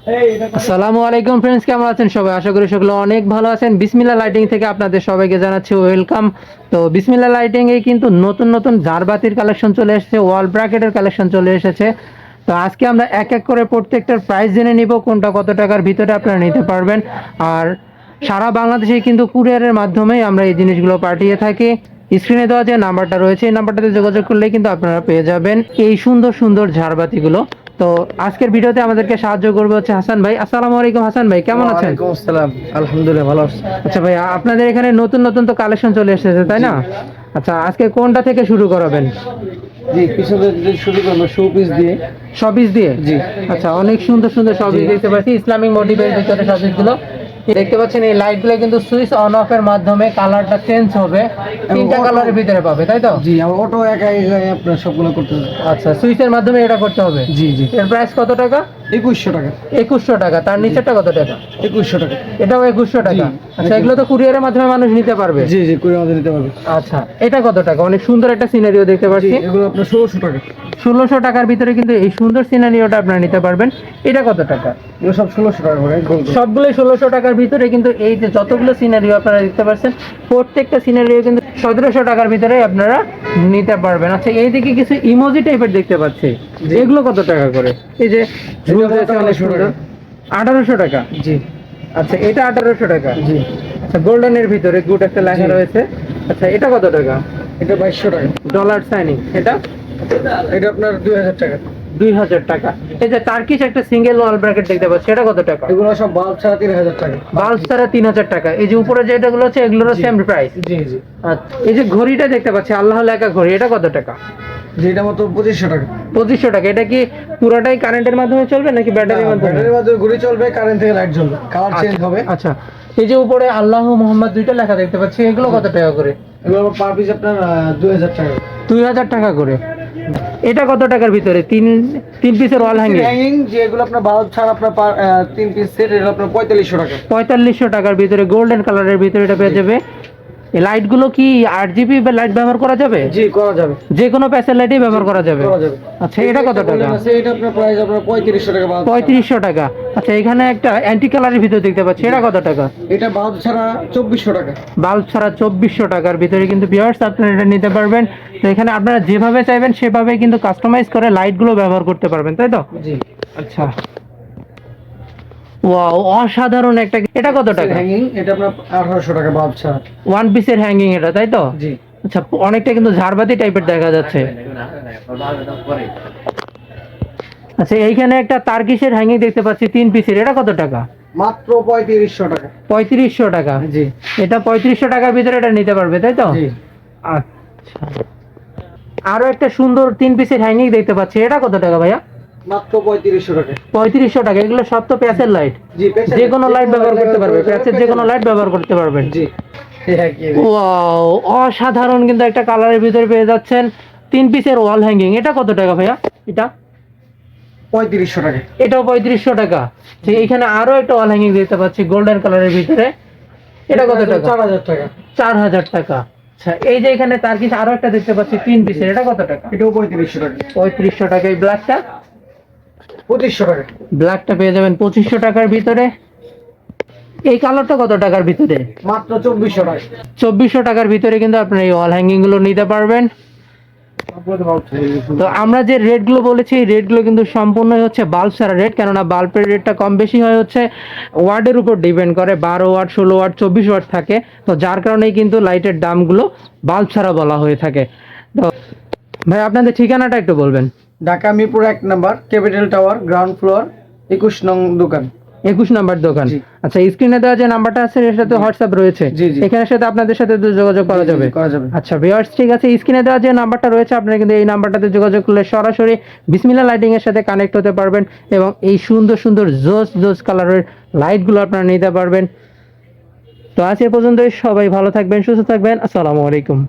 আসসালামু আলাইকুম ফ্রেন্ডস, কেমন আছেন সবাই? আশা করি সকলে অনেক ভালো আছেন। বিসমিল্লাহ লাইটিং থেকে আপনাদের সবাইকে জানাচ্ছি ওয়েলকাম। তো বিসমিল্লাহ লাইটিং এ কিন্তু নতুন নতুন ঝাড়বাতির কালেকশন চলে এসেছে, ওয়াল ব্র্যাকেটের কালেকশন চলে এসেছে। তো আজকে আমরা এক এক করে প্রত্যেকটার প্রাইস জেনে নিব, কোনটা কত টাকার ভিতরে আপনারা নিতে পারবেন। আর সারা বাংলাদেশে কিন্তু কুরিয়ারের মাধ্যমে আমরা এই জিনিসগুলো পাঠিয়ে থাকি। স্ক্রিনে দেওয়া যে নাম্বারটা রয়েছে এই নাম্বারটাতে যোগাযোগ করলে কিন্তু আপনারা পেয়ে যাবেন এই সুন্দর সুন্দর ঝাড়বাতিগুলো। তো আজকের ভিডিওতে আমাদেরকে সাহায্য করবে হচ্ছে হাসান ভাই। আসসালামু আলাইকুম হাসান ভাই, কেমন আছেন? ওয়ালাইকুম আসসালাম, আলহামদুলিল্লাহ ভালো আছি। আচ্ছা ভাই, আপনাদের এখানে নতুন নতুন তো কালেকশন চলে এসেছে তাই না? আচ্ছা, আজকে কোনটা থেকে শুরু করাবেন? জি, পিছনে যদি শুরু করবো শো পিস দিয়ে। শপিস দিয়ে? জি। আচ্ছা, অনেক সুন্দর সুন্দর শপিস দেখতে পাচ্ছি, ইসলামিক মোটিভের ভিতরে শপিসগুলো দেখতে পাচ্ছেন। এই লাইটগুলো কিন্তু সুইচ অন অফ এর মাধ্যমে কালারটা চেঞ্জ হবে, তিনটা কালারের ভিতরে পাবে তাই তো? জি, আমার অটো একা আপনার সবগুলো করতে হবে। আচ্ছা, সুইচের মাধ্যমে এটা করতে হবে। জি জি। এর প্রাইস কত টাকা? 2100 টাকা। 2100 টাকা। তার নিচেরটা কত টাকা? 2100 টাকা। এটাও 2100 টাকা। জি। আচ্ছা, এগুলো তো কুরিয়ারের মাধ্যমে মানুষ নিতে পারবে? জি জি, করে আমাদের নিতে পারবে। আচ্ছা, এটা কত টাকা? অনেক সুন্দর একটা সিনারিও দেখতে জি, পাচ্ছি। এগুলো আপনার 1600 টাকা। 1600 টাকার ভিতরে কিন্তু এই সুন্দর সিনারিওটা আপনারা নিতে পারবেন। এটা কত টাকা? এগুলো সব 1600 টাকা করে গোল গোল। সবগুলোই 1600 টাকার ভিতরে, কিন্তু এই যে যতগুলো সিনারিও আপনারা দেখতে পাচ্ছেন প্রত্যেকটা সিনারিও কিন্তু 1700 টাকার ভিতরে আপনারা নিতে পারবেন। আচ্ছা, এইদিকে কিছু ইমোজি টাইপের দেখতে পাচ্ছি, জি। এগুলো কত টাকা করে? এই যে ঝুল রয়েছে অনেক সুন্দর। 1800 টাকা। জি আচ্ছা, এটা 1800 টাকা। জি। আচ্ছা, গোল্ডেনের ভিতরে গুড একটা লেখা জি। রয়েছে। আচ্ছা, এটা কত টাকা? এটা 2200 টাকা। Dollar signing. এটা এটা আপনার 2000 টাকা। 2000 টাকা। এই যে টার্কিশ একটা সিঙ্গেল ওয়াল ব্র্যাকেট দেখতে পাচ্ছি, এটা কত টাকা? এগুলো সব বাল্ব ছাড়া 3000 টাকা। বাল্ব ছাড়া 3000 টাকা। এই যে উপরে যেটাগুলো আছে এগুলোরও জি। Same price? জি জি। আচ্ছা, এই যে ঘড়িটা দেখতে পাচ্ছি আল্লাহ লেখা ঘড়ি, এটা কত টাকা? যেটা মতো 2500 টাকা। 2500 টাকা। এটা কি পুরোটাই কারেন্টের মাধ্যমে চলবে নাকি ব্যাটারির মাধ্যমে? ব্যাটারির মাধ্যমে ঘুরে চলবে, কারেন্ট থেকে লাইট জ্বলবে, কালার চেঞ্জ হবে। আচ্ছা, এই যে উপরে আল্লাহ মোহাম্মদ দুইটা লেখা দেখতে পাচ্ছি, এগুলো কত টাকা করে? এগুলো পার পিস আপনার 2000 টাকা। 2000 টাকা করে। এটা কত টাকার ভিতরে? তিন তিন পিসের ওয়াল হ্যাঙ্গিং? হ্যাঙ্গিং যেগুলো আপনার বাল্ব ছাড়া আপনার 3 পিস সেট, এটা আপনার 4500 টাকা। 4500 টাকার ভিতরে গোল্ডেন কালারের ভিতরে এটা পেয়ে যাবে। এই লাইটগুলো কি 8 জিবি বা লাইট ব্যবহার করা যাবে? জি, করা যাবে। যে কোনো প্যাসের লাইটই ব্যবহার করা যাবে? করা যাবে। আচ্ছা, এটা কত টাকা? এটা আপনার প্রাইস আপনার 3500 টাকা বাল্ব। 3500 টাকা। আচ্ছা, এখানে একটা অ্যান্টি কালারের ভিতরে দেখতে পাচ্ছি, এটা কত টাকা? এটা বাল্ব ছাড়া 2400 টাকা। বাল্ব ছাড়া 2400 টাকার ভিতরে কিন্তু ভিউয়ার্স আপনারা এটা নিতে পারবেন। তো এখানে আপনারা যেভাবে চাইবেন সেভাবে কিন্তু কাস্টমাইজ করে লাইটগুলো ব্যবহার করতে পারবেন তাই তো? জি। আচ্ছা, ওয়াও, অসাধারণ একটা। এটা কত টাকা? হ্যাঙ্গিং এটা আপনার 1800 টাকা বাল্ব ছাড়া। ওয়ান পিসের হ্যাঙ্গিং এটা তাই তো? জি। আচ্ছা, অনেকটা কিন্তু ঝাড়বাতি টাইপের দেখা যাচ্ছে। আচ্ছা, এইখানে একটা তারকিসের হ্যাঙ্গিং দেখতে পাচ্ছি 3 পিসের, এটা কত টাকা? মাত্র 3500 টাকা। 3500 টাকা। জি। এটা 3500 টাকার ভিতরে এটা নিতে পারবে তাই তো? জি। আচ্ছা, আরো একটা সুন্দর 3 পিসের হ্যাঙ্গিং দেখতে পাচ্ছি, এটা কত টাকা ভাইয়া? মাত্র 3500 টাকা। 3500 টাকা। এগুলো সব তো প্যাচের লাইট? জি, যে কোনো লাইট ব্যবহার করতে পারবে, প্যাচের যে কোনো লাইট ব্যবহার করতে পারবেন। জি। ওয়াও, অসাধারণ কিন্তু একটা কালারের ভিতরে পেয়ে যাচ্ছেন 3 পিসের ওয়াল হ্যাঙ্গিং। এটা কত টাকা ভাইয়া? এটা 3500 টাকা। এটাও 3500 টাকা। যে এখানে আরো একটা ওয়াল হ্যাঙ্গিং দেখতে পাচ্ছি গোল্ডেন কালারের ভিতরে, এটা কত টাকা? 4000 টাকা। 4000 টাকা। আচ্ছা, এই যে এখানে তার কিছু আরো একটা দেখতে পাচ্ছি 3 পিসের, এটা কত টাকা? এটাও 3500 টাকা। 3500 টাকা। এই ব্ল্যাকটা? 2500 টাকা। ব্ল্যাকটা পেয়ে যাবেন 2500 টাকার ভিতরে। এই কালারটা কত টাকার ভিতরে? মাত্র 2400 টাকা। 2400 টাকার ভিতরে কিন্তু আপনারা এই ওয়াল হ্যাঙ্গিং গুলো নিতে পারবেন। তো আমরা যে রেট গুলো বলেছি এই রেট গুলো কিন্তু সম্পূর্ণ হচ্ছে বাল্ব ছাড়া রেট, কেননা বাল্বের রেটটা কম বেশি হয় হচ্ছে ওয়াটের উপর ডিপেন্ড করে। 12 ওয়াট, 16 ওয়াট, 24 ওয়াট থাকে। তো যার কারণেই কিন্তু লাইটের দামগুলো বাল্ব ছাড়া বলা হয়ে থাকে। তো ভাই, আপনাদের ঠিকানাটা একটু বলবেন। Dhaka Mirpur 1 number, capital tower, ground floor, 21 নং দোকান। 21 নাম্বার দোকান। জি। আচ্ছা, স্ক্রিনে দেওয়া যে নাম্বারটা আছে এর সাথে হোয়াটসঅ্যাপ রয়েছে? জি, জি। এখানের সাথে আপনাদের সাথে তো যোগাযোগ করা যাবে? করা যাবে। আচ্ছা ভিউয়ার্স, ঠিক আছে, স্ক্রিনে দেওয়া যে নাম্বারটা রয়েছে আপনারা কিন্তু এই নাম্বারটাতে যোগাযোগ করলে সরাসরি বিসমিল্লাহ লাইটিং এর সাথে কানেক্ট হতে পারবেন এবং এই সুন্দর সুন্দর জোস জোস কালারের লাইটগুলো আপনারা নিতে পারবেন। তো আজ এ পর্যন্তই। সবাই ভালো থাকবেন, সুস্থ থাকবেন। আসসালামু আলাইকুম।